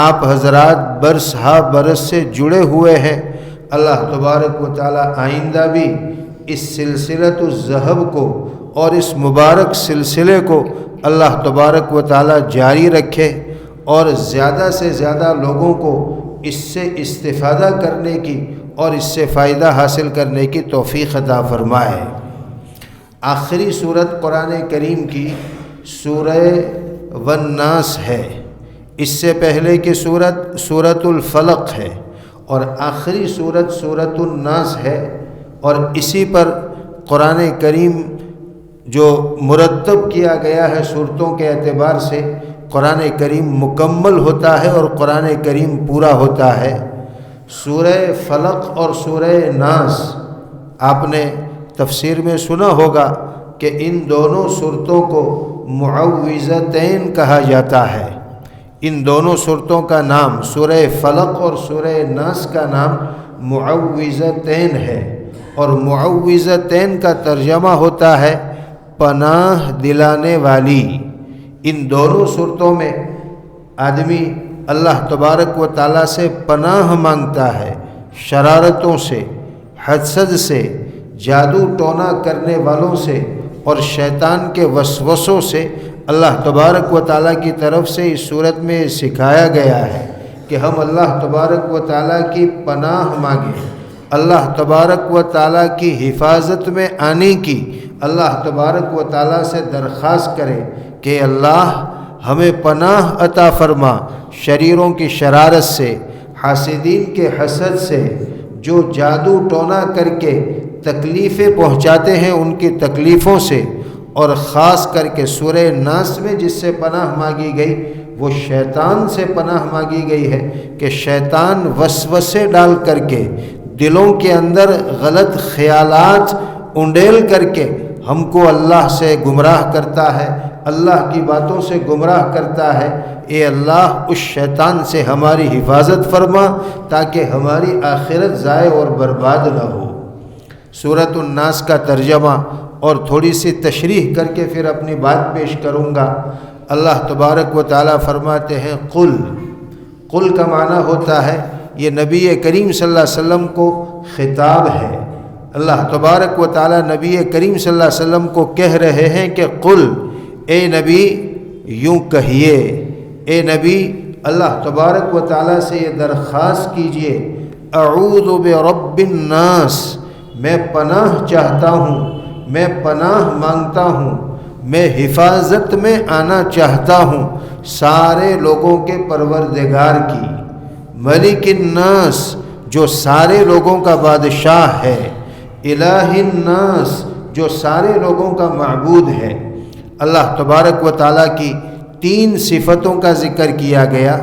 آپ حضرات برس ہا برس سے جڑے ہوئے ہیں۔ اللہ تبارک و تعالی آئندہ بھی اس سلسلۃ الذہب کو اور اس مبارک سلسلے کو اللہ تبارک و تعالی جاری رکھے اور زیادہ سے زیادہ لوگوں کو اس سے استفادہ کرنے کی اور اس سے فائدہ حاصل کرنے کی توفیق عطا فرمائے۔ آخری صورت قرآن کریم کی سورہ والناس ہے۔ اس سے پہلے کی صورت سورۃ الفلق ہے اور آخری صورت سورۃ الناس ہے، اور اسی پر قرآن کریم جو مرتب کیا گیا ہے صورتوں کے اعتبار سے قرآن کریم مکمل ہوتا ہے اور قرآن کریم پورا ہوتا ہے۔ سورہ فلق اور سورہ ناس آپ نے تفسیر میں سنا ہوگا کہ ان دونوں صورتوں کو معوذتین کہا جاتا ہے۔ ان دونوں صورتوں کا نام سورہ فلق اور سورہ ناس کا نام معوذتین ہے، اور معوذتین کا ترجمہ ہوتا ہے پناہ دلانے والی۔ ان دونوں صورتوں میں آدمی اللہ تبارک و تعالیٰ سے پناہ مانگتا ہے شرارتوں سے، حسد سے، جادو ٹونا کرنے والوں سے اور شیطان کے وسوسوں سے۔ اللہ تبارک و تعالیٰ کی طرف سے اس صورت میں سکھایا گیا ہے کہ ہم اللہ تبارک و تعالیٰ کی پناہ مانگیں، اللہ تبارک و تعالیٰ کی حفاظت میں آنے کی اللہ تبارک و تعالیٰ سے درخواست کریں کہ اللہ ہمیں پناہ عطا فرما شریروں کی شرارت سے، حاسدین کے حسد سے، جو جادو ٹونا کر کے تکلیفیں پہنچاتے ہیں ان کی تکلیفوں سے، اور خاص کر کے سورہ ناس میں جس سے پناہ مانگی گئی وہ شیطان سے پناہ مانگی گئی ہے کہ شیطان وسوسے ڈال کر کے دلوں کے اندر غلط خیالات انڈیل کر کے ہم کو اللہ سے گمراہ کرتا ہے، اللہ کی باتوں سے گمراہ کرتا ہے۔ اے اللہ اس شیطان سے ہماری حفاظت فرما تاکہ ہماری آخرت ضائع اور برباد نہ ہو۔ سورۃ الناس کا ترجمہ اور تھوڑی سی تشریح کر کے پھر اپنی بات پیش کروں گا۔ اللہ تبارک و تعالیٰ فرماتے ہیں قل۔ قل کا معنی ہوتا ہے، یہ نبی کریم صلی اللہ علیہ وسلم کو خطاب ہے۔ اللہ تبارک و تعالیٰ نبی کریم صلی اللہ علیہ وسلم کو کہہ رہے ہیں کہ قل، اے نبی یوں کہیے، اے نبی اللہ تبارک و تعالیٰ سے یہ درخواست کیجئے، اعوذ برب الناس، میں پناہ چاہتا ہوں، میں پناہ مانگتا ہوں، میں حفاظت میں آنا چاہتا ہوں سارے لوگوں کے پروردگار کی، ملک الناس جو سارے لوگوں کا بادشاہ ہے، الہ الناس جو سارے لوگوں کا معبود ہے۔ اللہ تبارک و تعالیٰ کی 3 صفتوں کا ذکر کیا گیا،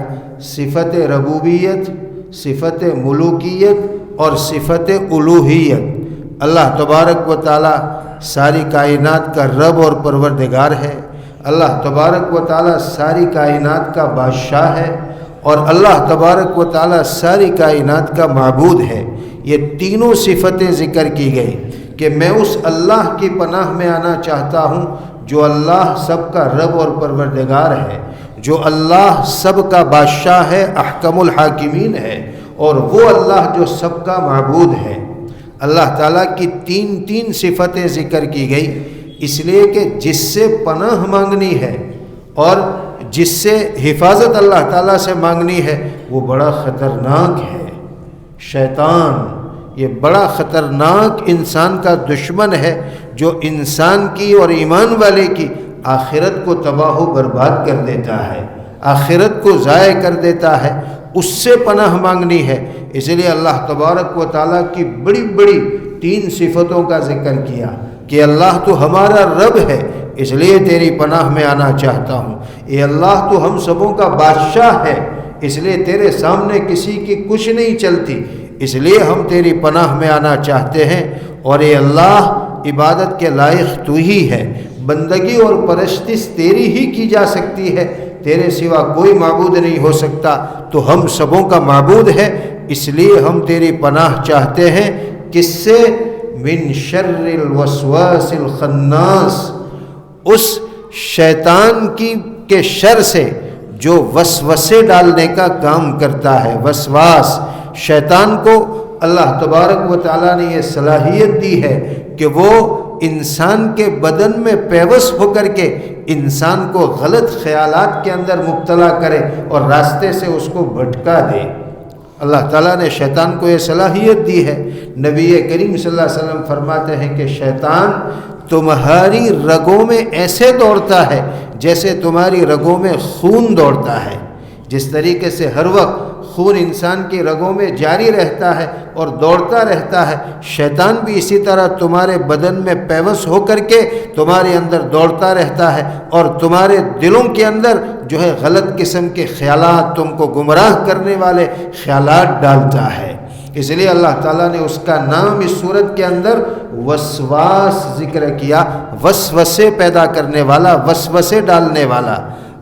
صفت ربوبیت، صفت ملوکیت اور صفت الوہیت۔ اللہ تبارک و تعالیٰ ساری کائنات کا رب اور پروردگار ہے، اللہ تبارک و تعالیٰ ساری کائنات کا بادشاہ ہے، اور اللہ تبارک و تعالیٰ ساری کائنات کا معبود ہے۔ یہ تینوں صفتیں ذکر کی گئی کہ میں اس اللہ کی پناہ میں آنا چاہتا ہوں جو اللہ سب کا رب اور پروردگار ہے، جو اللہ سب کا بادشاہ ہے، احکم الحاکمین ہے، اور وہ اللہ جو سب کا معبود ہے۔ اللہ تعالیٰ کی 3 صفتیں ذکر کی گئی، اس لیے کہ جس سے پناہ مانگنی ہے اور جس سے حفاظت اللہ تعالیٰ سے مانگنی ہے وہ بڑا خطرناک ہے۔ شیطان یہ بڑا خطرناک انسان کا دشمن ہے جو انسان کی اور ایمان والے کی آخرت کو تباہ و برباد کر دیتا ہے، آخرت کو ضائع کر دیتا ہے۔ اس سے پناہ مانگنی ہے، اس لیے اللہ تبارک و تعالیٰ کی بڑی بڑی 3 صفتوں کا ذکر کیا کہ اللہ تو ہمارا رب ہے، اس لیے تیری پناہ میں آنا چاہتا ہوں۔ اے اللہ تو ہم سبوں کا بادشاہ ہے، اس لیے تیرے سامنے کسی کی کچھ نہیں چلتی، اس لیے ہم تیری پناہ میں آنا چاہتے ہیں۔ اور اے اللہ عبادت کے لائق تو ہی ہے، بندگی اور پرستش تیری ہی کی جا سکتی ہے، تیرے سوا کوئی معبود نہیں ہو سکتا، تو ہم سبوں کا معبود ہے، اس لیے ہم تیری پناہ چاہتے ہیں۔ کس سے؟ من شر الوسواس الخناس، اس شیطان کے شر سے جو وسوسے ڈالنے کا کام کرتا ہے۔ وسواس، شیطان کو اللہ تبارک و تعالیٰ نے یہ صلاحیت دی ہے کہ وہ انسان کے بدن میں پیوست ہو کر کے انسان کو غلط خیالات کے اندر مبتلا کرے اور راستے سے اس کو بھٹکا دے۔ اللہ تعالیٰ نے شیطان کو یہ صلاحیت دی ہے۔ نبی کریم صلی اللہ علیہ وسلم فرماتے ہیں کہ شیطان تمہاری رگوں میں ایسے دوڑتا ہے جیسے تمہاری رگوں میں خون دوڑتا ہے۔ جس طریقے سے ہر وقت خون انسان کی رگوں میں جاری رہتا ہے اور دوڑتا رہتا ہے، شیطان بھی اسی طرح تمہارے بدن میں پیوست ہو کر کے تمہارے اندر دوڑتا رہتا ہے اور تمہارے دلوں کے اندر جو ہے غلط قسم کے خیالات، تم کو گمراہ کرنے والے خیالات ڈالتا ہے۔ اس لیے اللہ تعالیٰ نے اس کا نام اس صورت کے اندر وسواس ذکر کیا، وسوسے پیدا کرنے والا، وسوسے ڈالنے والا۔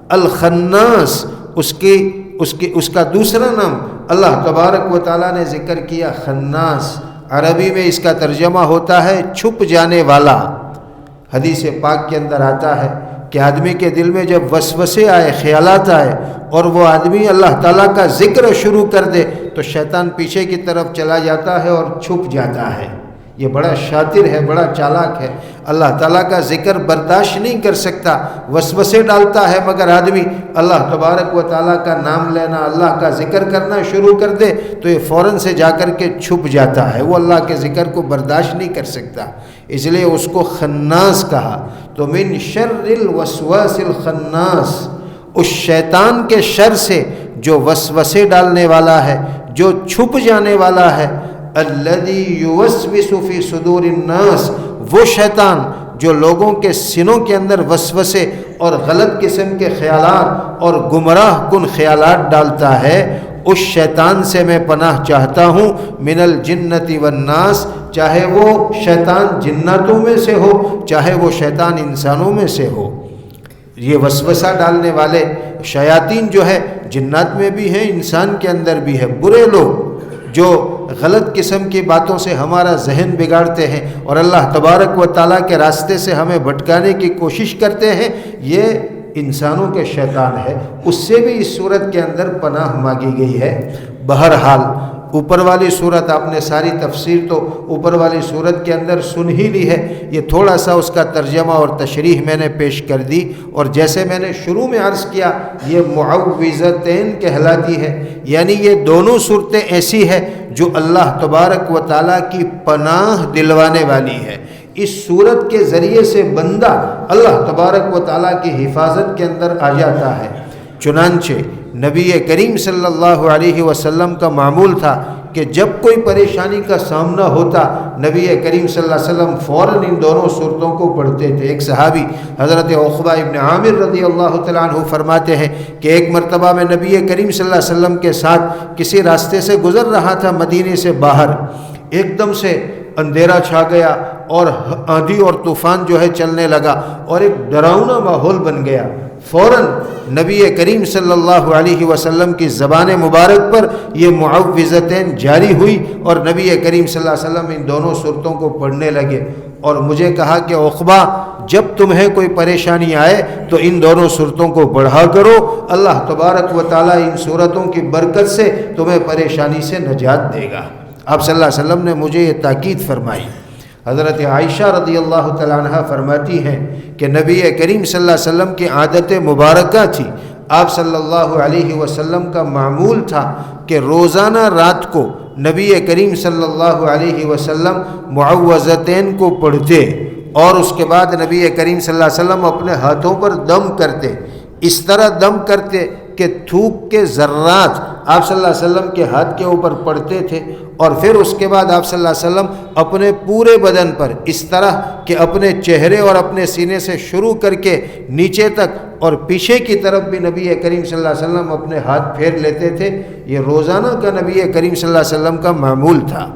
الخناس اس کا دوسرا نام اللہ تبارک و تعالیٰ نے ذکر کیا، خناس۔ عربی میں اس کا ترجمہ ہوتا ہے چھپ جانے والا۔ حدیث پاک کے اندر آتا ہے کہ آدمی کے دل میں جب وسوسے آئے، خیالات آئے اور وہ آدمی اللہ تعالیٰ کا ذکر شروع کر دے تو شیطان پیچھے کی طرف چلا جاتا ہے اور چھپ جاتا ہے۔ یہ بڑا شاطر ہے، بڑا چالاک ہے، اللہ تعالیٰ کا ذکر برداشت نہیں کر سکتا، وسوسے ڈالتا ہے، مگر آدمی اللہ تبارک و تعالیٰ کا نام لینا، اللہ کا ذکر کرنا شروع کر دے تو یہ فوراً سے جا کر کے چھپ جاتا ہے، وہ اللہ کے ذکر کو برداشت نہیں کر سکتا، اس لیے اس کو خناس کہا۔ تو من شر الوسواس الخناس، اس شیطان کے شر سے جو وسوسے ڈالنے والا ہے، جو چھپ جانے والا ہے، الذی یوسوس فی صدور الناس، وہ شیطان جو لوگوں کے سینوں کے اندر وسوسے اور غلط قسم کے خیالات اور گمراہ کن خیالات ڈالتا ہے، اس شیطان سے میں پناہ چاہتا ہوں، من الجنت والناس، چاہے وہ شیطان جناتوں میں سے ہو، چاہے وہ شیطان انسانوں میں سے ہو۔ یہ وسوسہ ڈالنے والے شیاطین جو ہے جنات میں بھی ہیں، انسان کے اندر بھی ہے، برے لوگ جو غلط قسم کی باتوں سے ہمارا ذہن بگاڑتے ہیں اور اللہ تبارک و تعالیٰ کے راستے سے ہمیں بھٹکانے کی کوشش کرتے ہیں، یہ انسانوں کے شیطان ہے، اس سے بھی اس صورت کے اندر پناہ مانگی گئی ہے۔ بہرحال اوپر والی صورت آپ نے ساری تفسیر تو اوپر والی صورت کے اندر سن ہی لی ہے، یہ تھوڑا سا اس کا ترجمہ اور تشریح میں نے پیش کر دی، اور جیسے میں نے شروع میں عرض کیا یہ معوذتین کہلاتی ہے، یعنی یہ دونوں صورتیں ایسی ہیں جو اللہ تبارک و تعالیٰ کی پناہ دلوانے والی ہے۔ اس صورت کے ذریعے سے بندہ اللہ تبارک و تعالیٰ کی حفاظت کے اندر آ جاتا ہے۔ چنانچہ نبی کریم صلی اللہ علیہ وسلم کا معمول تھا کہ جب کوئی پریشانی کا سامنا ہوتا، نبی کریم صلی اللہ علیہ وسلم فوراً ان دونوں صورتوں کو پڑھتے تھے۔ ایک صحابی حضرت عقبہ ابن عامر رضی اللہ تعالیٰ عنہ فرماتے ہیں کہ ایک مرتبہ میں نبی کریم صلی اللہ علیہ وسلم کے ساتھ کسی راستے سے گزر رہا تھا مدینے سے باہر، ایک دم سے اندھیرا چھا گیا اور آندھی اور طوفان جو ہے چلنے لگا اور ایک ڈراؤنا ماحول بن گیا۔ فوراً نبی کریم صلی اللہ علیہ وسلم کی زبان مبارک پر یہ معوذتین جاری ہوئی اور نبی کریم صلی اللہ علیہ وسلم ان دونوں صورتوں کو پڑھنے لگے، اور مجھے کہا کہ عقبہ جب تمہیں کوئی پریشانی آئے تو ان دونوں صورتوں کو پڑھا کرو، اللہ تبارک و تعالیٰ ان صورتوں کی برکت سے تمہیں پریشانی سے نجات دے گا۔ آپ صلی اللہ علیہ وسلم نے مجھے یہ تاکید فرمائی۔ حضرت عائشہ رضی اللہ تعالیٰ عنہ فرماتی ہیں کہ نبی کریم صلی اللہ علیہ وسلم کی عادت مبارکہ تھی، آپ صلی اللہ علیہ وسلم کا معمول تھا کہ روزانہ رات کو نبی کریم صلی اللہ علیہ وسلم معوذتین کو پڑھتے اور اس کے بعد نبی کریم صلی اللہ علیہ وسلم اپنے ہاتھوں پر دم کرتے، اس طرح دم کرتے کہ تھوک کے ذرات آپ صلی اللہ علیہ وسلم کے ہاتھ کے اوپر پڑتے تھے، اور پھر اس کے بعد آپ صلی اللہ علیہ وسلم اپنے پورے بدن پر اس طرح کہ اپنے چہرے اور اپنے سینے سے شروع کر کے نیچے تک اور پیچھے کی طرف بھی نبی کریم صلی اللہ علیہ وسلم اپنے ہاتھ پھیر لیتے تھے۔ یہ روزانہ کا نبی کریم صلی اللہ علیہ وسلم کا معمول تھا۔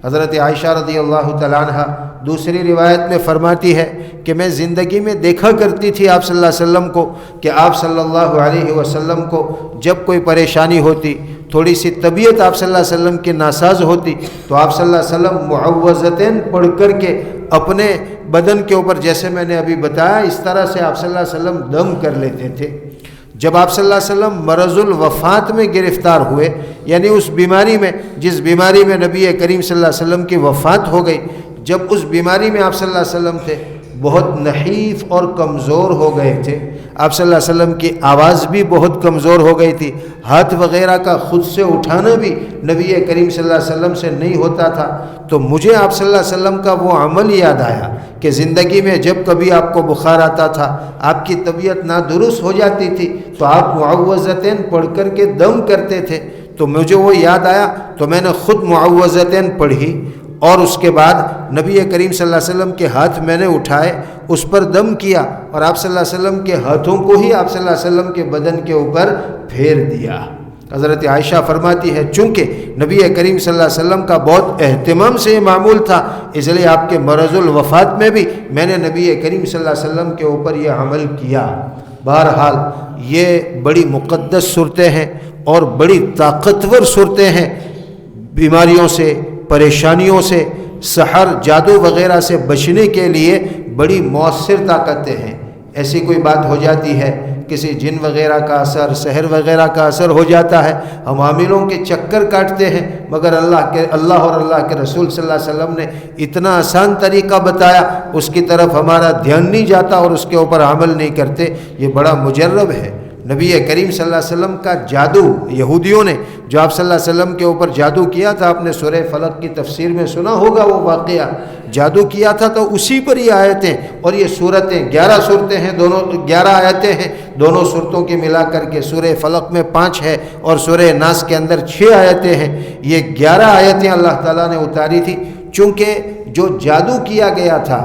حضرت عائشہ رضی اللہ تعالیٰ عنہ دوسری روایت میں فرماتی ہے کہ میں زندگی میں دیکھا کرتی تھی آپ صلی اللہ علیہ وسلم کو کہ آپ صلی اللہ علیہ وسلم کو جب کوئی پریشانی ہوتی، تھوڑی سی طبیعت آپ صلی اللہ علیہ وسلم کی ناساز ہوتی تو آپ صلی اللہ علیہ وسلم معوذتین پڑھ کر کے اپنے بدن کے اوپر، جیسے میں نے ابھی بتایا، اس طرح سے آپ صلی اللہ علیہ وسلم دم کر لیتے تھے۔ جب آپ صلی اللہ علیہ وسلم مرض الوفات میں گرفتار ہوئے، یعنی اس بیماری میں جس بیماری میں نبی کریم صلی اللہ علیہ وسلم کی وفات ہو گئی، جب اس بیماری میں آپ صلی اللہ علیہ وسلم تھے، بہت نحیف اور کمزور ہو گئے تھے، آپ صلی اللہ علیہ وسلم کی آواز بھی بہت کمزور ہو گئی تھی، ہاتھ وغیرہ کا خود سے اٹھانا بھی نبی کریم صلی اللہ علیہ وسلم سے نہیں ہوتا تھا، تو مجھے آپ صلی اللہ علیہ وسلم کا وہ عمل یاد آیا کہ زندگی میں جب کبھی آپ کو بخار آتا تھا، آپ کی طبیعت نادرست ہو جاتی تھی، تو آپ معوذتین پڑھ کر کے دم کرتے تھے، تو مجھے وہ یاد آیا، تو میں نے خود معوذتین پڑھی، اور اس کے بعد نبی کریم صلی اللہ علیہ وسلم کے ہاتھ میں نے اٹھائے، اس پر دم کیا، اور آپ صلی اللہ علیہ وسلم کے ہاتھوں کو ہی آپ صلی اللہ علیہ وسلم کے بدن کے اوپر پھیر دیا۔ حضرت عائشہ فرماتی ہے چونکہ نبی کریم صلی اللہ علیہ وسلم کا بہت اہتمام سے یہ معمول تھا، اس لیے آپ کے مرض الوفات میں بھی میں نے نبی کریم صلی اللہ علیہ وسلم کے اوپر یہ عمل کیا۔ بہرحال یہ بڑی مقدس صورتیں ہیں اور بڑی طاقتور صورتیں ہیں، بیماریوں سے، پریشانیوں سے، سحر، جادو وغیرہ سے بچنے کے لیے بڑی مؤثر طاقتیں ہیں۔ ایسی کوئی بات ہو جاتی ہے، کسی جن وغیرہ کا اثر، سحر وغیرہ کا اثر ہو جاتا ہے، ہم عاملوں کے چکر کاٹتے ہیں، مگر اللہ اور اللہ کے رسول صلی اللہ علیہ وسلم نے اتنا آسان طریقہ بتایا، اس کی طرف ہمارا دھیان نہیں جاتا اور اس کے اوپر عمل نہیں کرتے، یہ بڑا مجرب ہے۔ نبی کریم صلی اللہ علیہ وسلم کا جادو، یہودیوں نے جو آپ صلی اللہ علیہ وسلم کے اوپر جادو کیا تھا، آپ نے سورہ فلق کی تفسیر میں سنا ہوگا وہ واقعہ، جادو کیا تھا تو اسی پر یہ آیتیں اور یہ صورتیں 11 صورتیں ہیں، دونوں 11 آیتیں ہیں، دونوں صورتوں کے ملا کر کے سورہ فلق میں 5 ہے اور سورہ ناس کے اندر 6 آیتیں ہیں، یہ 11 آیتیں اللہ تعالیٰ نے اتاری تھی، چونکہ جو جادو کیا گیا تھا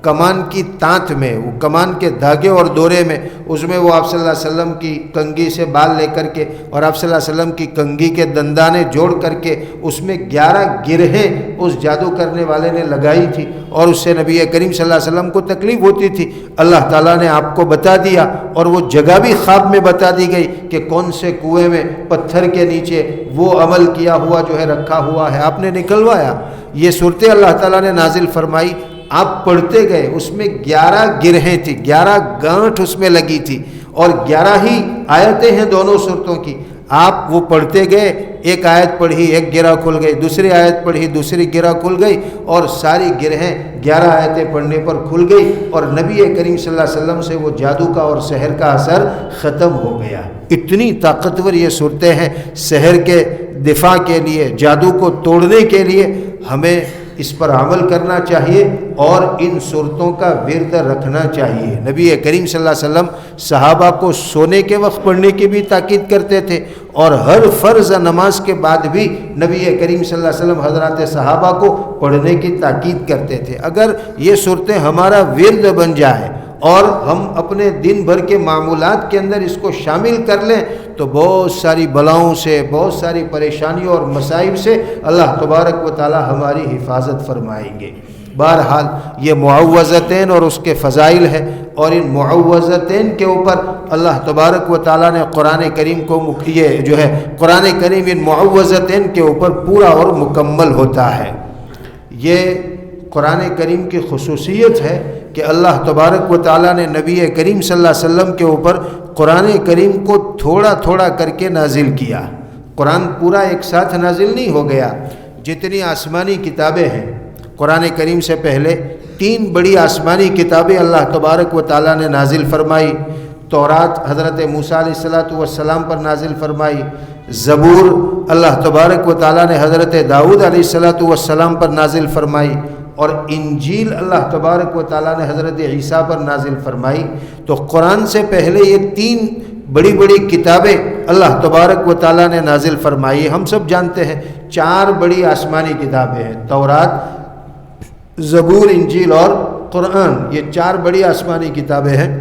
کمان کی تانت میں، وہ کمان کے دھاگے اور دورے میں، اس میں وہ آپ صلی اللہ علیہ وسلم کی کنگھی سے بال لے کر کے اور آپ صلی اللہ علیہ وسلم کی کنگھی کے دندانے جوڑ کر کے اس میں 11 گرہیں اس جادو کرنے والے نے لگائی تھی، اور اس سے نبی کریم صلی اللہ علیہ وسلم کو تکلیف ہوتی تھی۔ اللہ تعالیٰ نے آپ کو بتا دیا اور وہ جگہ بھی خواب میں بتا دی گئی کہ کون سے کنویں میں پتھر کے نیچے وہ عمل کیا ہوا جو ہے رکھا ہوا ہے، آپ نے نکلوایا۔ یہ صورتیں اللہ تعالیٰ نے نازل فرمائی، آپ پڑھتے گئے، اس میں 11 گرہیں تھی، 11 گانٹھ اس میں لگی تھی، اور 11 ہی آیتیں ہیں دونوں صورتوں کی، آپ وہ پڑھتے گئے، ایک آیت پڑھی ایک گرہ کھل گئی، دوسری آیت پڑھی دوسری گرہ کھل گئی، اور ساری گرہیں 11 آیتیں پڑھنے پر کھل گئی، اور نبی کریم صلی اللہ علیہ وسلم سے وہ جادو کا اور سحر کا اثر ختم ہو گیا۔ اتنی طاقتور یہ صورتیں ہیں، سحر کے دفاع کے لیے، جادو کو توڑنے کے لیے ہمیں اس پر عمل کرنا چاہیے اور ان صورتوں کا ورد رکھنا چاہیے۔ نبی کریم صلی اللہ علیہ وسلم صحابہ کو سونے کے وقت پڑھنے کی بھی تاکید کرتے تھے، اور ہر فرض نماز کے بعد بھی نبی کریم صلی اللہ علیہ وسلم حضرات صحابہ کو پڑھنے کی تاکید کرتے تھے۔ اگر یہ صورتیں ہمارا ورد بن جائے اور ہم اپنے دن بھر کے معمولات کے اندر اس کو شامل کر لیں تو بہت ساری بلاؤں سے، بہت ساری پریشانیوں اور مصائب سے اللہ تبارک و تعالی ہماری حفاظت فرمائیں گے۔ بہرحال یہ معوذتین اور اس کے فضائل ہے، اور ان معوذتین کے اوپر اللہ تبارک و تعالی نے قرآن کریم کو یہ جو ہے قرآن کریم ان معوذتین کے اوپر پورا اور مکمل ہوتا ہے۔ یہ قرآن کریم کی خصوصیت ہے کہ اللہ تبارک و تعالیٰ نے نبی کریم صلی اللہ علیہ وسلم کے اوپر قرآن کریم کو تھوڑا تھوڑا کر کے نازل کیا۔ قرآن پورا ایک ساتھ نازل نہیں ہو گیا۔ جتنی آسمانی کتابیں ہیں، قرآن کریم سے پہلے 3 بڑی آسمانی کتابیں اللہ تبارک و تعالیٰ نے نازل فرمائی۔ تورات حضرت موسیٰ علیہ السلام پر نازل فرمائی، زبور اللہ تبارک و تعالیٰ نے حضرت داؤد علیہ السلام پر نازل فرمائی، اور انجیل اللہ تبارک و تعالیٰ نے حضرت عیسیٰ پر نازل فرمائی۔ تو قرآن سے پہلے یہ 3 بڑی بڑی کتابیں اللہ تبارک و تعالیٰ نے نازل فرمائی۔ ہم سب جانتے ہیں 4 بڑی آسمانی کتابیں ہیں، تورات، زبور، انجیل اور قرآن، یہ 4 بڑی آسمانی کتابیں ہیں۔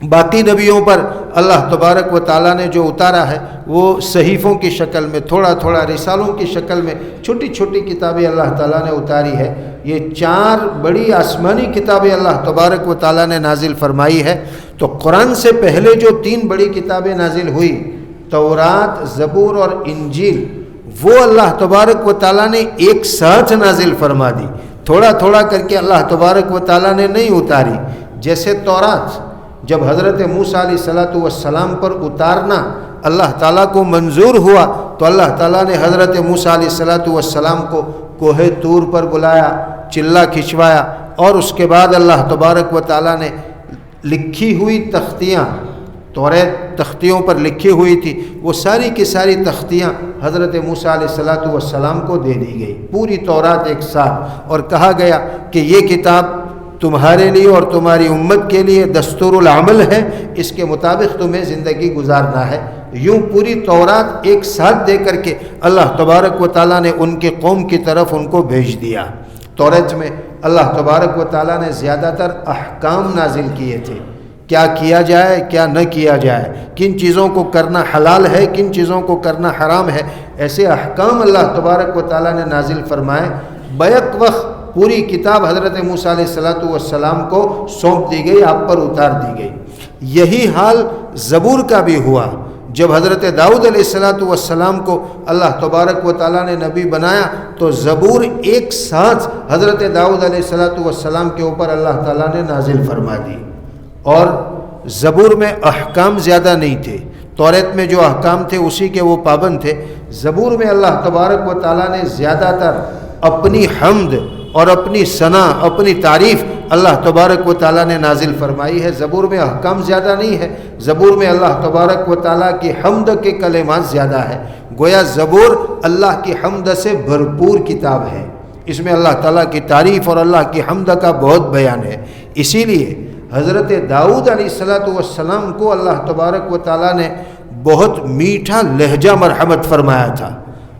باقی نبیوں پر اللہ تبارک و تعالیٰ نے جو اتارا ہے وہ صحیفوں کی شکل میں، تھوڑا تھوڑا رسالوں کی شکل میں چھوٹی چھوٹی کتابیں اللہ تعالیٰ نے اتاری ہے۔ یہ 4 بڑی آسمانی کتابیں اللہ تبارک و تعالیٰ نے نازل فرمائی ہے۔ تو قرآن سے پہلے جو 3 بڑی کتابیں نازل ہوئی، تورات، زبور اور انجیل، وہ اللہ تبارک و تعالیٰ نے ایک ساتھ نازل فرما دی، تھوڑا تھوڑا کر کے اللہ تبارک و تعالیٰ نے نہیں اتاری۔ جیسے تورات جب حضرت موسیٰ علیہ السلام پر اتارنا اللہ تعالیٰ کو منظور ہوا تو اللہ تعالیٰ نے حضرت موسیٰ علیہ السلام کو کوہ طور پر بلایا، چلہ کھنچوایا، اور اس کے بعد اللہ تبارک و تعالیٰ نے لکھی ہوئی تختیاں، توریت تختیوں پر لکھی ہوئی تھی، وہ ساری کی ساری تختیاں حضرت موسیٰ علیہ السلام کو دے دی گئی، پوری تورات ایک ساتھ، اور کہا گیا کہ یہ کتاب تمہارے لیے اور تمہاری امت کے لیے دستور العمل ہے، اس کے مطابق تمہیں زندگی گزارنا ہے۔ یوں پوری تورات ایک ساتھ دے کر کے اللہ تبارک و تعالیٰ نے ان کے قوم کی طرف ان کو بھیج دیا۔ تورات میں اللہ تبارک و تعالیٰ نے زیادہ تر احکام نازل کیے تھے، کیا کیا جائے کیا نہ کیا جائے، کن چیزوں کو کرنا حلال ہے کن چیزوں کو کرنا حرام ہے، ایسے احکام اللہ تبارک و تعالیٰ نے نازل فرمائے۔ بیک وقت پوری کتاب حضرت موسیٰ علیہ السلام کو سونپ دی گئی، آپ پر اتار دی گئی۔ یہی حال زبور کا بھی ہوا، جب حضرت داؤد علیہ السلام کو اللہ تبارک و تعالیٰ نے نبی بنایا تو زبور ایک ساتھ حضرت داؤد علیہ السلام کے اوپر اللہ تعالیٰ نے نازل فرما دی، اور زبور میں احکام زیادہ نہیں تھے، توریت میں جو احکام تھے اسی کے وہ پابند تھے۔ زبور میں اللہ تبارک و تعالیٰ نے زیادہ تر اپنی حمد اور اپنی ثنا، اپنی تعریف اللہ تبارک و تعالیٰ نے نازل فرمائی ہے۔ زبور میں احکام زیادہ نہیں ہے، زبور میں اللہ تبارک و تعالیٰ کی حمد کے کلمات زیادہ ہے، گویا زبور اللہ کی حمد سے بھرپور کتاب ہے، اس میں اللہ تعالیٰ کی تعریف اور اللہ کی حمد کا بہت بیان ہے۔ اسی لیے حضرت داؤد علیہ السلام کو اللہ تبارک و تعالیٰ نے بہت میٹھا لہجہ مرحمت فرمایا تھا،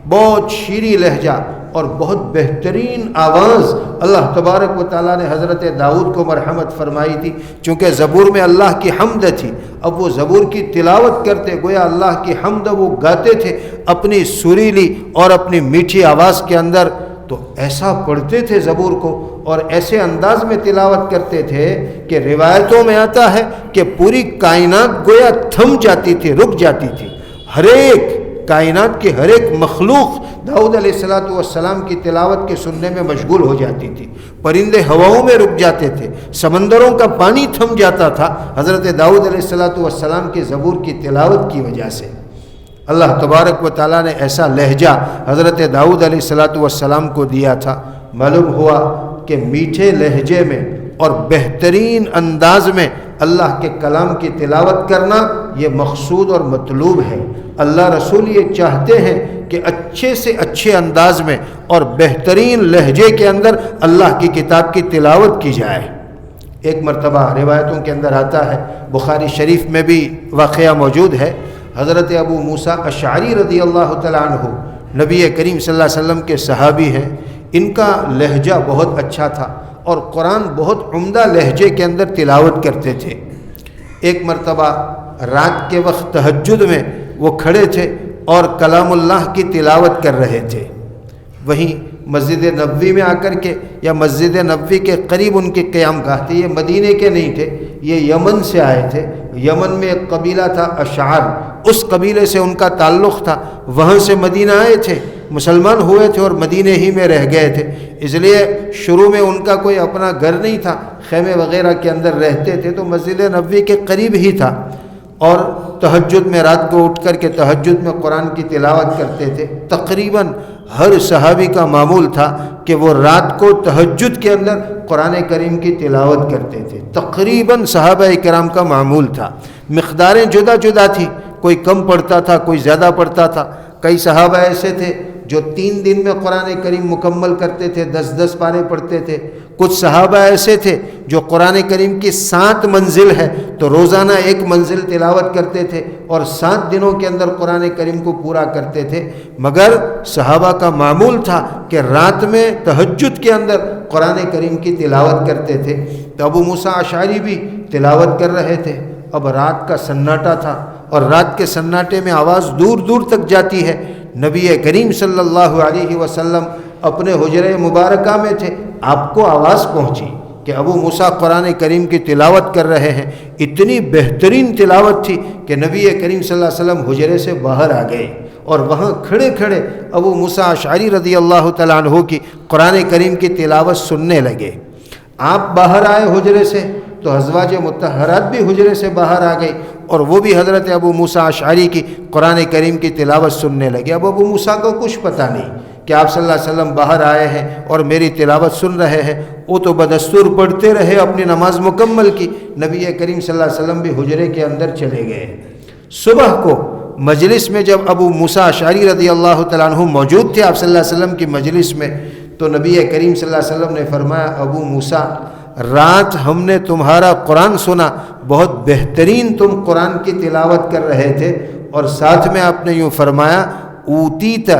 بہت شیریں لہجہ اور بہت بہترین آواز اللہ تبارک و تعالیٰ نے حضرت داؤد کو مرحمت فرمائی تھی، چونکہ زبور میں اللہ کی حمد تھی۔ اب وہ زبور کی تلاوت کرتے گویا اللہ کی حمد وہ گاتے تھے اپنی سریلی اور اپنی میٹھی آواز کے اندر، تو ایسا پڑھتے تھے زبور کو اور ایسے انداز میں تلاوت کرتے تھے کہ روایتوں میں آتا ہے کہ پوری کائنات گویا تھم جاتی تھی، رک جاتی تھی، ہر ایک کائنات کی ہر ایک مخلوق داؤد علیہ السلام کی تلاوت کے سننے میں مشغول ہو جاتی تھی، پرندے ہواؤں میں رک جاتے تھے، سمندروں کا پانی تھم جاتا تھا حضرت داؤد علیہ السلام کی زبور کی تلاوت کی وجہ سے۔ اللہ تبارک و تعالیٰ نے ایسا لہجہ حضرت داؤد علیہ السلام کو دیا تھا۔ معلوم ہوا کہ میٹھے لہجے میں اور بہترین انداز میں اللہ کے کلام کی تلاوت کرنا یہ مقصود اور مطلوب ہے۔ اللہ رسول یہ چاہتے ہیں کہ اچھے سے اچھے انداز میں اور بہترین لہجے کے اندر اللہ کی کتاب کی تلاوت کی جائے۔ ایک مرتبہ روایتوں کے اندر آتا ہے، بخاری شریف میں بھی واقعہ موجود ہے، حضرت ابو موسیٰ اشعری رضی اللہ تعالیٰ عنہ نبی کریم صلی اللہ علیہ وسلم کے صحابی ہیں، ان کا لہجہ بہت اچھا تھا اور قرآن بہت عمدہ لہجے کے اندر تلاوت کرتے تھے۔ ایک مرتبہ رات کے وقت تہجد میں وہ کھڑے تھے اور کلام اللہ کی تلاوت کر رہے تھے، وہیں مسجد نبوی میں آ کر کے یا مسجد نبوی کے قریب ان کے قیام گاہ تھے، یہ مدینے کے نہیں تھے، یہ یمن سے آئے تھے۔ یمن میں ایک قبیلہ تھا اشعار، اس قبیلے سے ان کا تعلق تھا، وہاں سے مدینہ آئے تھے، مسلمان ہوئے تھے اور مدینے ہی میں رہ گئے تھے، اس لیے شروع میں ان کا کوئی اپنا گھر نہیں تھا، خیمے وغیرہ کے اندر رہتے تھے، تو مسجد نبوی کے قریب ہی تھا، اور تہجد میں رات کو اٹھ کر کے تہجد میں قرآن کی تلاوت کرتے تھے۔ تقریباً ہر صحابی کا معمول تھا کہ وہ رات کو تہجد کے اندر قرآن کریم کی تلاوت کرتے تھے، تقریباً صحابہ کرام کا معمول تھا۔ مقداریں جدا جدا تھی، کوئی کم پڑھتا تھا، کوئی زیادہ پڑھتا تھا۔ کئی صحابہ ایسے تھے جو 3 دن میں قرآن کریم مکمل کرتے تھے، 10 پارے پڑھتے تھے۔ کچھ صحابہ ایسے تھے جو قرآن کریم کی 7 منزل ہے تو روزانہ 1 منزل تلاوت کرتے تھے اور 7 دنوں کے اندر قرآن کریم کو پورا کرتے تھے۔ مگر صحابہ کا معمول تھا کہ رات میں تہجد کے اندر قرآن کریم کی تلاوت کرتے تھے۔ تو ابو موسیٰ اشعری بھی تلاوت کر رہے تھے، اب رات کا سناٹا تھا اور رات کے سناٹے میں آواز دور دور تک جاتی ہے۔ نبی کریم صلی اللہ علیہ وسلم اپنے حجرہ مبارکہ میں تھے، آپ کو آواز پہنچی کہ ابو موسیٰ قرآن کریم کی تلاوت کر رہے ہیں۔ اتنی بہترین تلاوت تھی کہ نبی کریم صلی اللہ علیہ وسلم حجرے سے باہر آ گئے اور وہاں کھڑے کھڑے ابو موسیٰ اشعری رضی اللہ تعالیٰ عنہ کی قرآن کریم کی تلاوت سننے لگے۔ آپ باہر آئے حجرے سے تو ازواج مطہرات بھی حجرے سے باہر آ گئی اور وہ بھی حضرت ابو موسیٰ اشعری کی قرآن کریم کی تلاوت سننے لگے۔ اب ابو موسیٰ کو کچھ پتہ نہیں کہ آپ صلی اللہ علیہ وسلم باہر آئے ہیں اور میری تلاوت سن رہے ہیں، وہ تو بدستور پڑھتے رہے، اپنی نماز مکمل کی۔ نبی کریم صلی اللہ علیہ وسلم بھی حجرے کے اندر چلے گئے۔ صبح کو مجلس میں جب ابو موسیٰ اشعری رضی اللہ تعالیٰ عنہ موجود تھے آپ صلی اللہ علیہ وسلم کی مجلس میں، تو نبی کریم صلی اللہ علیہ وسلم نے فرمایا، ابو موسیٰ رات ہم نے تمہارا قرآن سنا، بہت بہترین تم قرآن کی تلاوت کر رہے تھے، اور ساتھ میں آپ نے یوں فرمایا، اوتیت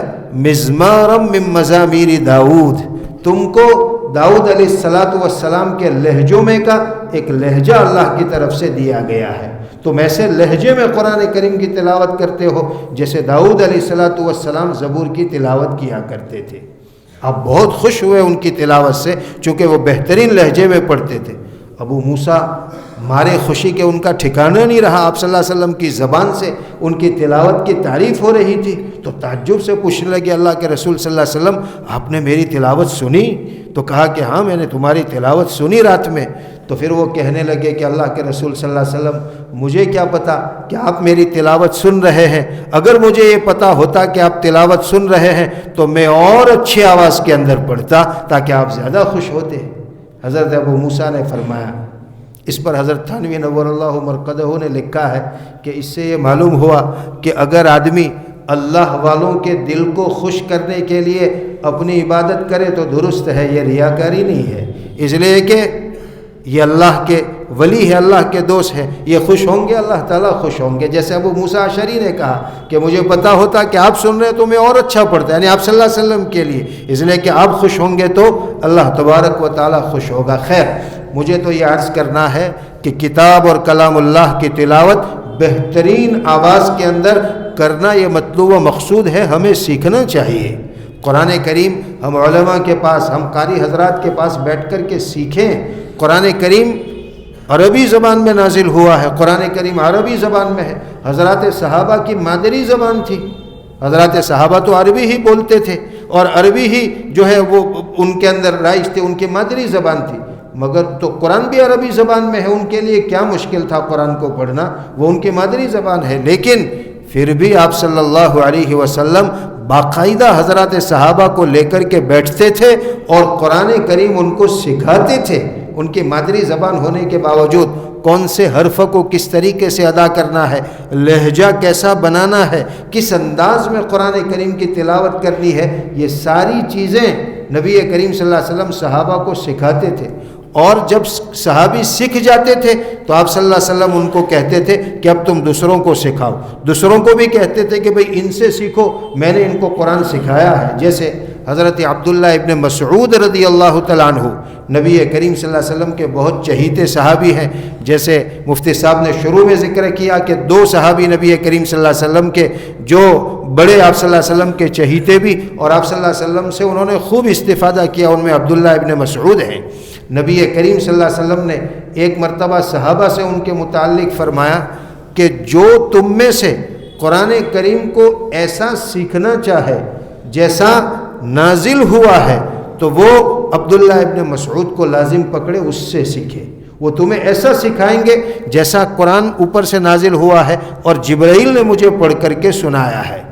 مزمارم من مزامیر داؤد، تم کو داؤد علیہ السلام کے لہجوں میں کا ایک لہجہ اللہ کی طرف سے دیا گیا ہے، تم ایسے لہجے میں قرآن کریم کی تلاوت کرتے ہو جیسے داؤد علیہ السلام زبور کی تلاوت کیا کرتے تھے۔ آپ بہت خوش ہوئے ان کی تلاوت سے، چونکہ وہ بہترین لہجے میں پڑھتے تھے۔ ابو موسیٰ مارے خوشی کے ان کا ٹھکانہ نہیں رہا، آپ صلی اللہ علیہ وسلم کی زبان سے ان کی تلاوت کی تعریف ہو رہی تھی، تو تعجب سے پوچھنے لگے، اللہ کے رسول صلی اللہ علیہ وسلم آپ نے میری تلاوت سنی؟ تو کہا کہ ہاں میں نے تمہاری تلاوت سنی رات میں۔ تو پھر وہ کہنے لگے کہ اللہ کے رسول صلی اللہ علیہ وسلم مجھے کیا پتا کہ آپ میری تلاوت سن رہے ہیں، اگر مجھے یہ پتا ہوتا کہ آپ تلاوت سن رہے ہیں تو میں اور اچھی آواز کے اندر پڑھتا تاکہ آپ زیادہ خوش ہوتے۔ حضرت ابو موسیٰ نے فرمایا، اس پر حضرت تھانوی نور اللہ مرقدہ نے لکھا ہے کہ اس سے یہ معلوم ہوا کہ اگر آدمی اللہ والوں کے دل کو خوش کرنے کے لیے اپنی عبادت کرے تو درست ہے، یہ ریاکاری نہیں ہے، اس لیے کہ یہ اللہ کے ولی ہے، اللہ کے دوست ہے، یہ خوش ہوں گے، اللہ تعالیٰ خوش ہوں گے۔ جیسے ابو موسیٰ اشعری نے کہا کہ مجھے پتا ہوتا کہ آپ سن رہے تو میں اور اچھا پڑھتا، یعنی آپ صلی اللہ علیہ وسلم کے لیے، اس لیے کہ آپ خوش ہوں گے تو اللہ تبارک و تعالیٰ خوش ہوگا۔ خیر، مجھے تو یہ عرض کرنا ہے کہ کتاب اور کلام اللہ کی تلاوت بہترین آواز کے اندر کرنا یہ مطلوب و مقصود ہے، ہمیں سیکھنا چاہیے۔ قرآن کریم ہم علماء کے پاس، ہم قاری حضرات کے پاس بیٹھ کر کے سیکھیں۔ قرآن کریم عربی زبان میں نازل ہوا ہے، قرآن کریم عربی زبان میں ہے، حضرات صحابہ کی مادری زبان تھی، حضرات صحابہ تو عربی ہی بولتے تھے اور عربی ہی جو ہے وہ ان کے اندر رائج تھی، ان کی مادری زبان تھی، مگر تو قرآن بھی عربی زبان میں ہے، ان کے لیے کیا مشکل تھا قرآن کو پڑھنا، وہ ان کی مادری زبان ہے۔ لیکن پھر بھی آپ صلی اللہ علیہ وسلم باقاعدہ حضرات صحابہ کو لے کر کے بیٹھتے تھے اور قرآن کریم ان کو سکھاتے تھے، ان کی مادری زبان ہونے کے باوجود کون سے حرف کو کس طریقے سے ادا کرنا ہے، لہجہ کیسا بنانا ہے، کس انداز میں قرآن کریم کی تلاوت کرنی ہے، یہ ساری چیزیں نبی کریم صلی اللہ علیہ وسلم صحابہ کو سکھاتے تھے۔ اور جب صحابی سیکھ جاتے تھے تو آپ صلی اللہ علیہ وسلم ان کو کہتے تھے کہ اب تم دوسروں کو سکھاؤ، دوسروں کو بھی کہتے تھے کہ بھئی ان سے سیکھو، میں نے ان کو قرآن سکھایا ہے۔ جیسے حضرت عبداللہ ابن مسعود رضی اللہ تعالیٰ عنہ نبی کریم صلی اللہ علیہ وسلم کے بہت چہیتے صحابی ہیں، جیسے مفتی صاحب نے شروع میں ذکر کیا کہ دو صحابی نبی کریم صلی اللہ علیہ وسلم کے جو بڑے آپ صلی اللہ علیہ وسلم کے چہیتے بھی اور آپ صلی اللہ علیہ وسلم سے انہوں نے خوب استفادہ کیا، ان میں عبداللہ ابن مسعود ہیں۔ نبی کریم صلی اللہ علیہ وسلم نے ایک مرتبہ صحابہ سے ان کے متعلق فرمایا کہ جو تم میں سے قرآن کریم کو ایسا سیکھنا چاہے جیسا نازل ہوا ہے تو وہ عبداللہ ابن مسعود کو لازم پکڑے، اس سے سیکھے، وہ تمہیں ایسا سکھائیں گے جیسا قرآن اوپر سے نازل ہوا ہے اور جبرائیل نے مجھے پڑھ کر کے سنایا ہے۔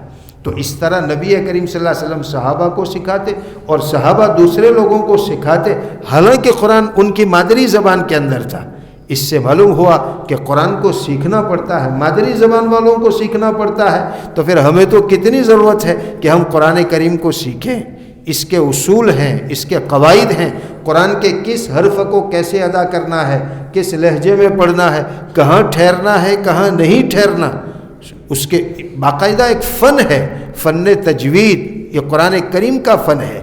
تو اس طرح نبی کریم صلی اللہ علیہ وسلم صحابہ کو سکھاتے اور صحابہ دوسرے لوگوں کو سکھاتے، حالانکہ قرآن ان کی مادری زبان کے اندر تھا۔ اس سے معلوم ہوا کہ قرآن کو سیکھنا پڑتا ہے، مادری زبان والوں کو سیکھنا پڑتا ہے، تو پھر ہمیں تو کتنی ضرورت ہے کہ ہم قرآن کریم کو سیکھیں۔ اس کے اصول ہیں، اس کے قواعد ہیں، قرآن کے کس حرف کو کیسے ادا کرنا ہے، کس لہجے میں پڑھنا ہے، کہاں ٹھہرنا ہے، کہاں نہیں ٹھہرنا، اس کے باقاعدہ ایک فن ہے، فن تجوید، یہ قرآن کریم کا فن ہے۔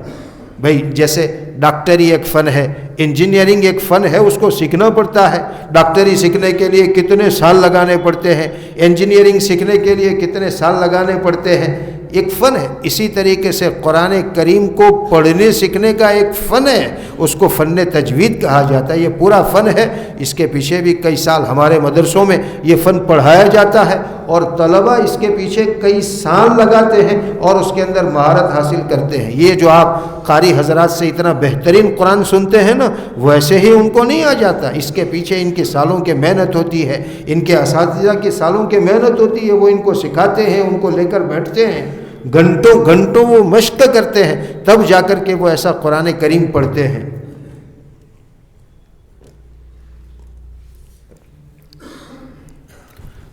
بھئی جیسے ڈاکٹری ایک فن ہے، انجینئرنگ ایک فن ہے، اس کو سیکھنا پڑتا ہے۔ ڈاکٹری سیکھنے کے لیے کتنے سال لگانے پڑتے ہیں، انجینئرنگ سیکھنے کے لیے کتنے سال لگانے پڑتے ہیں۔ ایک فن ہے. اسی طریقے سے قرآن کریم کو پڑھنے سیکھنے کا ایک فن ہے, اس کو فن تجوید کہا جاتا ہے. یہ پورا فن ہے, اس کے پیچھے بھی کئی سال ہمارے مدرسوں میں یہ فن پڑھایا جاتا ہے اور طلبہ اس کے پیچھے کئی سال لگاتے ہیں اور اس کے اندر مہارت حاصل کرتے ہیں. یہ جو آپ قاری حضرات سے اتنا بہترین قرآن سنتے ہیں نا, ویسے ہی ان کو نہیں آ جاتا. اس کے پیچھے ان کے سالوں کی محنت ہوتی ہے, ان کے اساتذہ کی سالوں کی محنت ہوتی ہے. وہ ان کو سکھاتے ہیں, ان کو لے کر بیٹھتے ہیں, گھنٹوں گھنٹوں وہ مشق کرتے ہیں, تب جا کر کے وہ ایسا قرآن کریم پڑھتے ہیں.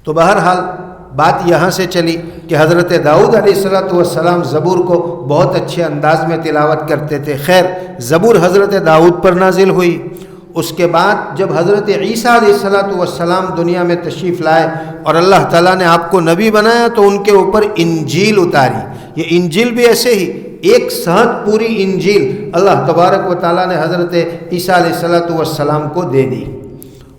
تو بہرحال بات یہاں سے چلی کہ حضرت داؤد علیہ السلام زبور کو بہت اچھے انداز میں تلاوت کرتے تھے. خیر, زبور حضرت داؤد پر نازل ہوئی. اس کے بعد جب حضرت عیسیٰ علیہ السلام دنیا میں تشریف لائے اور اللہ تعالیٰ نے آپ کو نبی بنایا تو ان کے اوپر انجیل اتاری. یہ انجیل بھی ایسے ہی ایک ساتھ پوری انجیل اللہ تبارک و تعالیٰ نے حضرت عیسیٰ علیہ السلام کو دے دی.